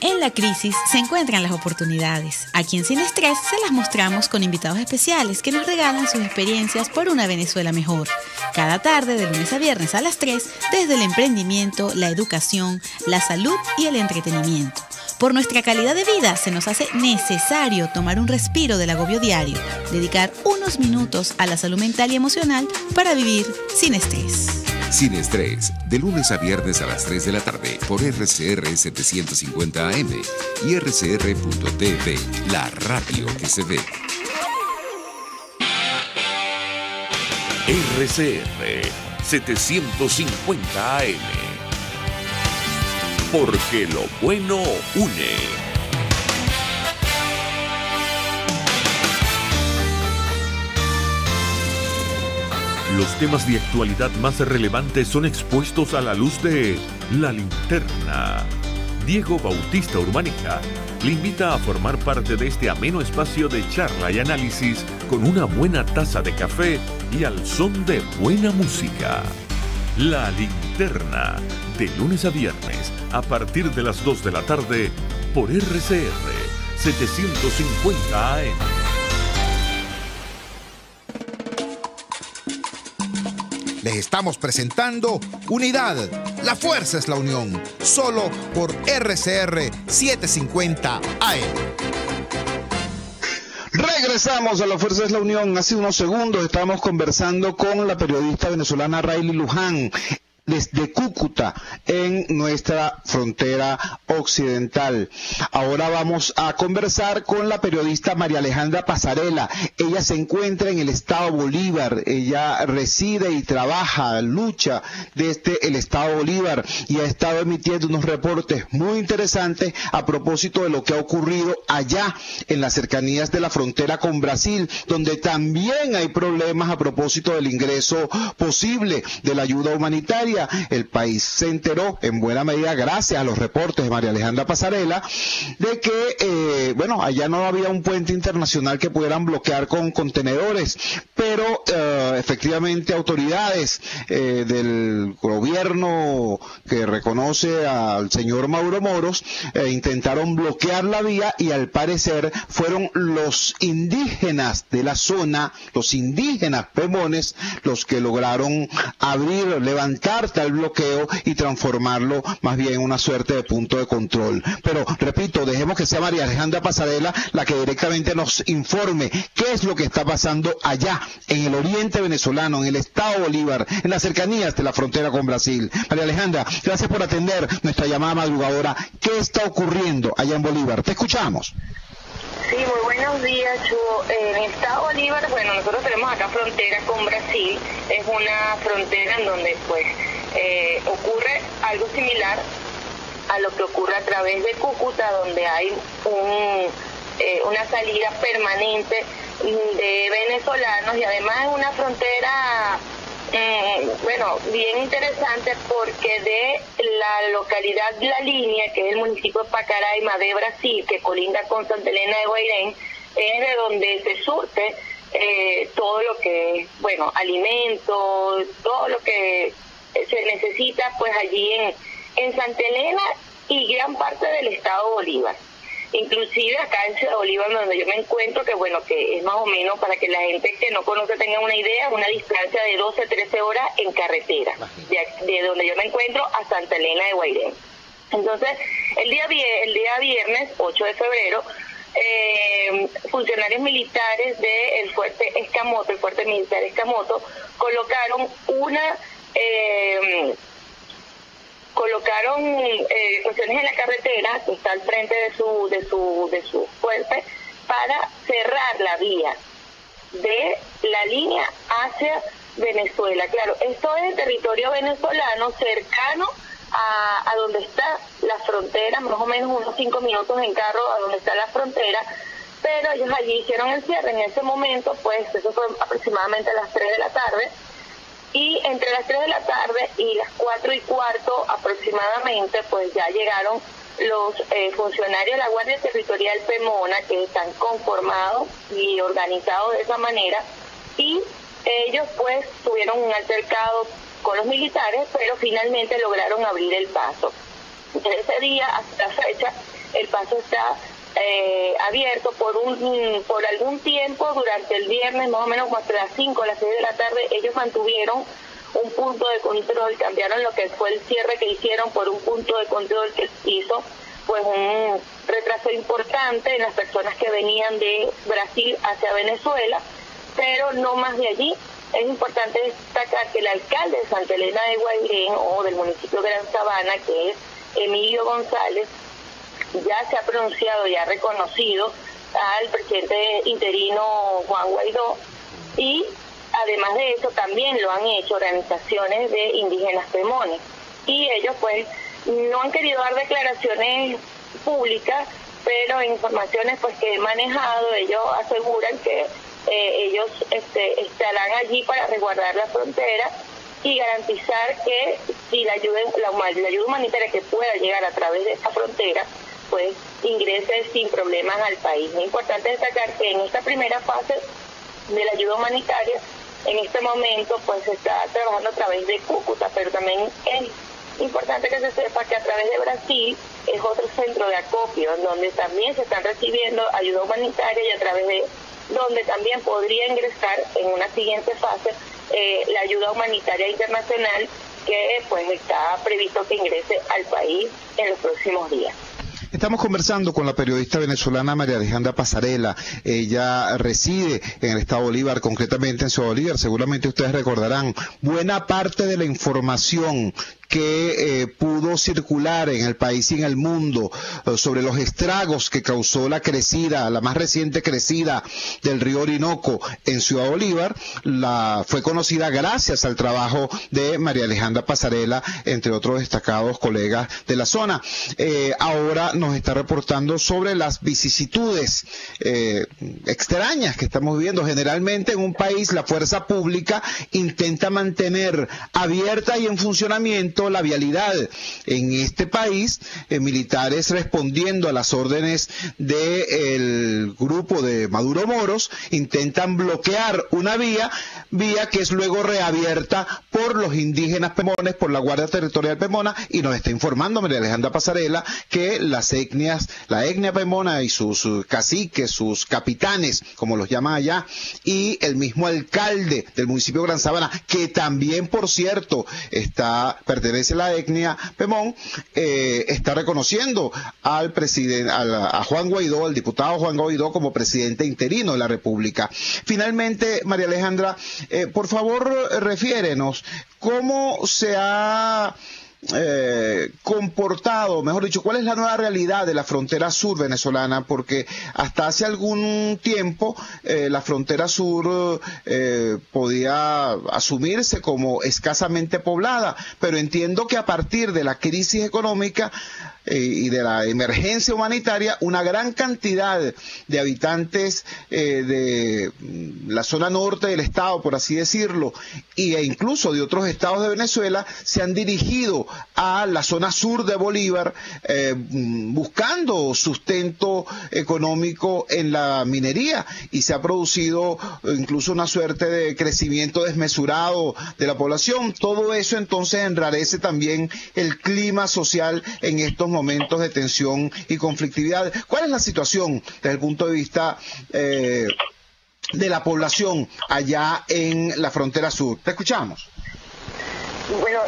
En la crisis se encuentran las oportunidades. Aquí en Sin Estrés se las mostramos con invitados especiales que nos regalan sus experiencias por una Venezuela mejor. Cada tarde, de lunes a viernes a las 3, desde el emprendimiento, la educación, la salud y el entretenimiento. Por nuestra calidad de vida se nos hace necesario tomar un respiro del agobio diario, dedicar unos minutos a la salud mental y emocional para vivir sin estrés. Sin Estrés, de lunes a viernes a las 3 de la tarde por RCR 750 AM y rcr.tv, la radio que se ve. RCR 750 AM. Porque lo bueno une. Los temas de actualidad más relevantes son expuestos a la luz de La Linterna. Diego Bautista Urbanica le invita a formar parte de este ameno espacio de charla y análisis con una buena taza de café y al son de buena música. La Linterna, de lunes a viernes, a partir de las 2 de la tarde, por RCR 750 AM. Les estamos presentando Unidad. La Fuerza es la unión. Solo por RCR 750 AM. Regresamos a La Fuerza es la unión. Hace unos segundos estábamos conversando con la periodista venezolana Rayleigh Luján. desde Cúcuta, en nuestra frontera occidental. Ahora vamos a conversar con la periodista María Alejandra Pasarela. Ella se encuentra en el estado Bolívar. Ella reside y trabaja, lucha desde el estado Bolívar y ha estado emitiendo unos reportes muy interesantes a propósito de lo que ha ocurrido allá en las cercanías de la frontera con Brasil, donde también hay problemas a propósito del ingreso posible de la ayuda humanitaria. El país se enteró en buena medida gracias a los reportes de María Alejandra Pasarela de que allá no había un puente internacional que pudieran bloquear con contenedores, pero efectivamente autoridades del gobierno que reconoce al señor Mauro Moros intentaron bloquear la vía y al parecer fueron los indígenas de la zona, los indígenas pemones, los que lograron levantar tal bloqueo y transformarlo más bien en una suerte de punto de control. Pero repito, dejemos que sea María Alejandra Pasarela la que directamente nos informe qué es lo que está pasando allá en el oriente venezolano, en el estado Bolívar, en las cercanías de la frontera con Brasil. María Alejandra, gracias por atender nuestra llamada madrugadora. ¿Qué está ocurriendo allá en Bolívar? Te escuchamos. Sí, muy buenos días, Chugo. En el estado Bolívar, nosotros tenemos acá frontera con Brasil. Es una frontera en donde ocurre algo similar a lo que ocurre a través de Cúcuta, donde hay una salida permanente de venezolanos, y además es una frontera bien interesante porque de la localidad La Línea, que es el municipio de Pacaraima de Brasil, que colinda con Santa Elena de Guairén, es de donde se surte todo lo que es, alimentos, todo lo que se necesita pues allí en Santa Elena y gran parte del estado Bolívar. Inclusive acá en Ciudad Bolívar, donde yo me encuentro, que es más o menos, para que la gente que no conoce tenga una idea, una distancia de 12 a 13 horas en carretera, de donde yo me encuentro a Santa Elena de Guairén. Entonces, el día viernes, 8 de febrero, funcionarios militares del fuerte Escamoto, el fuerte militar Escamoto, colocaron cuestiones en la carretera que está al frente de su fuerte para cerrar la vía de La Línea hacia Venezuela. Claro, esto es el territorio venezolano cercano a donde está la frontera, más o menos unos 5 minutos en carro a donde está la frontera, pero ellos allí hicieron el cierre. En ese momento, pues eso fue aproximadamente a las 3 de la tarde, y entre las 3 de la tarde y las 4:15 aproximadamente, pues ya llegaron los funcionarios de la Guardia Territorial Pemona, que están conformados y organizados de esa manera, y ellos pues tuvieron un altercado con los militares, pero finalmente lograron abrir el paso. Desde ese día hasta la fecha, el paso está abierto por algún tiempo. Durante el viernes, más o menos hasta las 5 o las 6 de la tarde, ellos mantuvieron un punto de control, cambiaron lo que fue el cierre que hicieron por un punto de control que hizo pues un retraso importante en las personas que venían de Brasil hacia Venezuela, pero no más de allí. Es importante destacar que el alcalde de Santa Elena de Guairén, o del municipio de Gran Sabana, que es Emilio González, ya se ha pronunciado y ha reconocido al presidente interino Juan Guaidó, y además de eso también lo han hecho organizaciones de indígenas pemones, y ellos pues no han querido dar declaraciones públicas, pero en informaciones pues que he manejado, ellos aseguran que ellos estarán allí para resguardar la frontera y garantizar que si la ayuda humanitaria que pueda llegar a través de esta frontera pues ingrese sin problemas al país. Es importante destacar que en esta primera fase de la ayuda humanitaria, en este momento pues se está trabajando a través de Cúcuta, pero también es importante que se sepa que a través de Brasil es otro centro de acopio, en donde también se están recibiendo ayuda humanitaria, y a través de donde también podría ingresar en una siguiente fase la ayuda humanitaria internacional, que pues está previsto que ingrese al país en los próximos días. Estamos conversando con la periodista venezolana María Alejandra Pasarela. Ella reside en el estado Bolívar, concretamente en Ciudad Bolívar. Seguramente ustedes recordarán buena parte de la información que pudo circular en el país y en el mundo sobre los estragos que causó la más reciente crecida del río Orinoco en Ciudad Bolívar, fue conocida gracias al trabajo de María Alejandra Pasarela, entre otros destacados colegas de la zona. Ahora nos está reportando sobre las vicisitudes extrañas que estamos viviendo. Generalmente en un país la fuerza pública intenta mantener abierta y en funcionamiento la vialidad. En este país, militares respondiendo a las órdenes del grupo de Maduro Moros intentan bloquear una vía que es luego reabierta por los indígenas pemones, por la Guardia Territorial Pemona, y nos está informando María Alejandra Pasarela que la etnia pemona y sus caciques, sus capitanes, como los llaman allá, y el mismo alcalde del municipio de Gran Sabana, que también, por cierto, pertenece a la etnia Pemón, está reconociendo al presidente, a Juan Guaidó, al diputado Juan Guaidó, como presidente interino de la República. Finalmente, María Alejandra, por favor, refiérenos cómo se ha comportado, mejor dicho, cuál es la nueva realidad de la frontera sur venezolana, porque hasta hace algún tiempo la frontera sur podía asumirse como escasamente poblada, pero entiendo que a partir de la crisis económica y de la emergencia humanitaria, una gran cantidad de habitantes de la zona norte del estado, por así decirlo, e incluso de otros estados de Venezuela, se han dirigido a la zona sur de Bolívar buscando sustento económico en la minería, y se ha producido incluso una suerte de crecimiento desmesurado de la población. Todo eso entonces enrarece también el clima social en estos momentos de tensión y conflictividad. ¿Cuál es la situación desde el punto de vista de la población allá en la frontera sur? Te escuchamos. Bueno,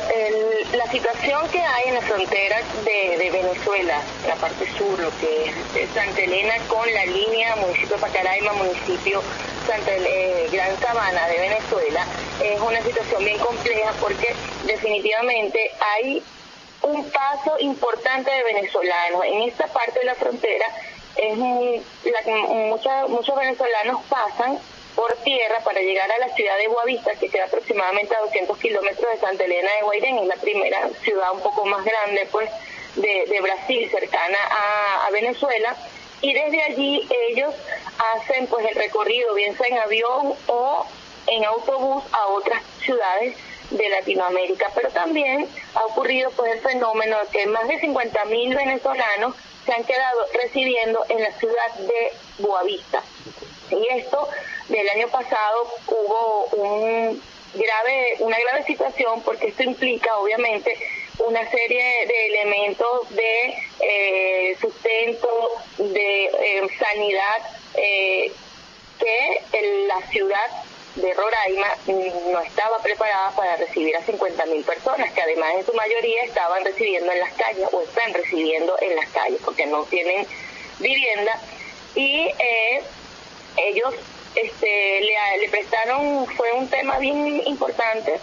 la situación que hay en la frontera de Venezuela, la parte sur, lo que es Santa Elena con la línea municipio Pacaraima, municipio Gran Sabana de Venezuela, es una situación bien compleja porque definitivamente hay un paso importante de venezolanos. En esta parte de la frontera muchos venezolanos pasan por tierra para llegar a la ciudad de Boavista, que queda aproximadamente a 200 kilómetros de Santa Elena de Guairén. Es la primera ciudad un poco más grande pues de Brasil, cercana a Venezuela, y desde allí ellos hacen pues el recorrido, bien sea en avión o en autobús, a otras ciudades de Latinoamérica. Pero también ha ocurrido pues el fenómeno de que más de 50.000 venezolanos se han quedado residiendo en la ciudad de Boavista. Y esto, del año pasado, hubo una grave situación, porque esto implica obviamente una serie de elementos de sustento, de sanidad, que la ciudad de Roraima no estaba preparada para recibir a 50.000 personas, que además en su mayoría estaban residiendo en las calles o están residiendo en las calles porque no tienen vivienda. Y ellos le prestaron, fue un tema bien importante,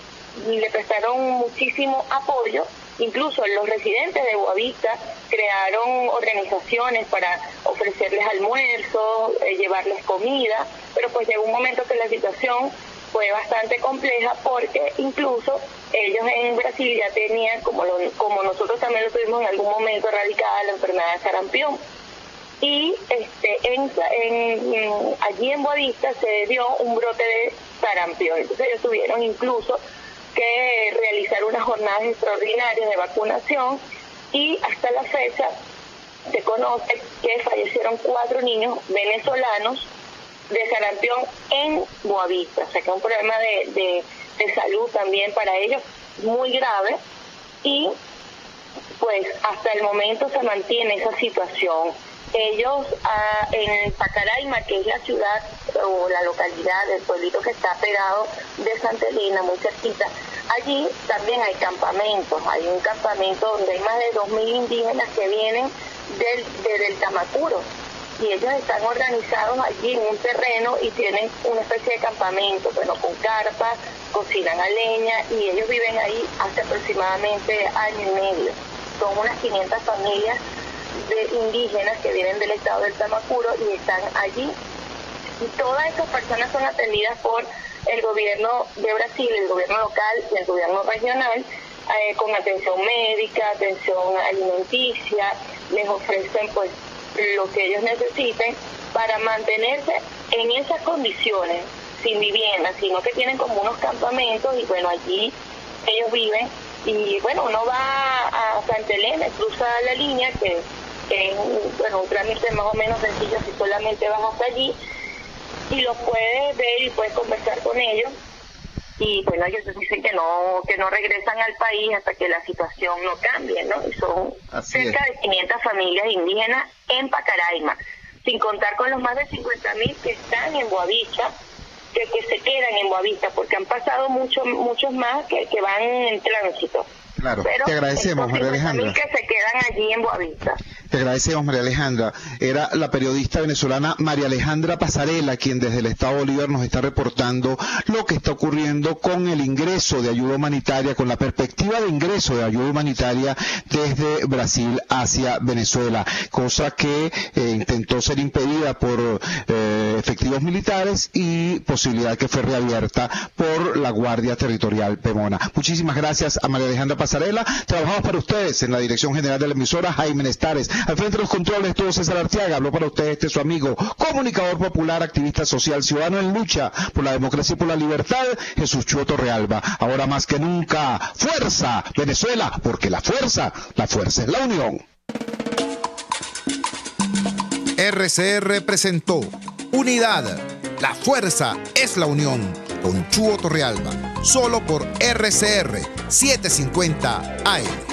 le prestaron muchísimo apoyo. Incluso los residentes de Boavista crearon organizaciones para ofrecerles almuerzo, llevarles comida, pero pues llegó un momento que la situación fue bastante compleja, porque incluso ellos en Brasil ya tenían, como nosotros también lo tuvimos en algún momento, erradicada la enfermedad de sarampión. Y allí en Boavista se dio un brote de sarampión. Entonces ellos tuvieron incluso que realizar unas jornadas extraordinarias de vacunación, y hasta la fecha se conoce que fallecieron 4 niños venezolanos de sarampión en Boavista. O sea que es un problema de salud también para ellos muy grave, y pues hasta el momento se mantiene esa situación. Ellos en Pacaraima, que es la ciudad o la localidad del pueblito que está pegado de Santa Elena, muy cerquita, allí también hay campamentos. Hay un campamento donde hay más de 2.000 indígenas que vienen del Tamacuro. Y ellos están organizados allí en un terreno y tienen una especie de campamento, bueno, con carpas, cocinan a leña, y ellos viven ahí hace aproximadamente año y medio. Son unas 500 familias de indígenas que vienen del estado del Tamacuro y están allí. Y todas esas personas son atendidas por el gobierno de Brasil, el gobierno local y el gobierno regional, con atención médica, atención alimenticia, les ofrecen pues lo que ellos necesiten para mantenerse en esas condiciones, sin vivienda, sino que tienen como unos campamentos y bueno, allí ellos viven. Y bueno, uno va a Santa Elena, cruza la línea, que es un trámite más o menos sencillo si solamente vas hasta allí, y los puedes ver y puedes conversar con ellos. Y bueno, ellos dicen que no regresan al país hasta que la situación no cambie, ¿no? Y son cerca de 500 familias indígenas en Pacaraima, sin contar con los más de 50.000 que están en Boavista, que se quedan en Boavista, porque han pasado muchos más que van en tránsito. Claro, pero te agradecemos, María Alejandra. Que se quedan allí en Boavista. Te agradecemos, María Alejandra. Era la periodista venezolana María Alejandra Pasarela quien desde el Estado Bolívar nos está reportando lo que está ocurriendo con el ingreso de ayuda humanitaria, con la perspectiva de ingreso de ayuda humanitaria desde Brasil hacia Venezuela, cosa que intentó ser impedida por efectivos militares y posibilidad que fue reabierta por la Guardia Territorial Pemona. Muchísimas gracias a María Alejandra Pasarela. Trabajamos para ustedes en la dirección general de la emisora, Jaime Nestares. Al frente de los controles estuvo César Arteaga. Habló para ustedes su amigo, comunicador popular, activista social, ciudadano en lucha por la democracia y por la libertad, Jesús Chuo Torrealba. Ahora más que nunca, fuerza Venezuela, porque la fuerza es la unión. RCR presentó Unidad, la fuerza es la unión, con Chuo Torrealba, solo por RCR 750 AM.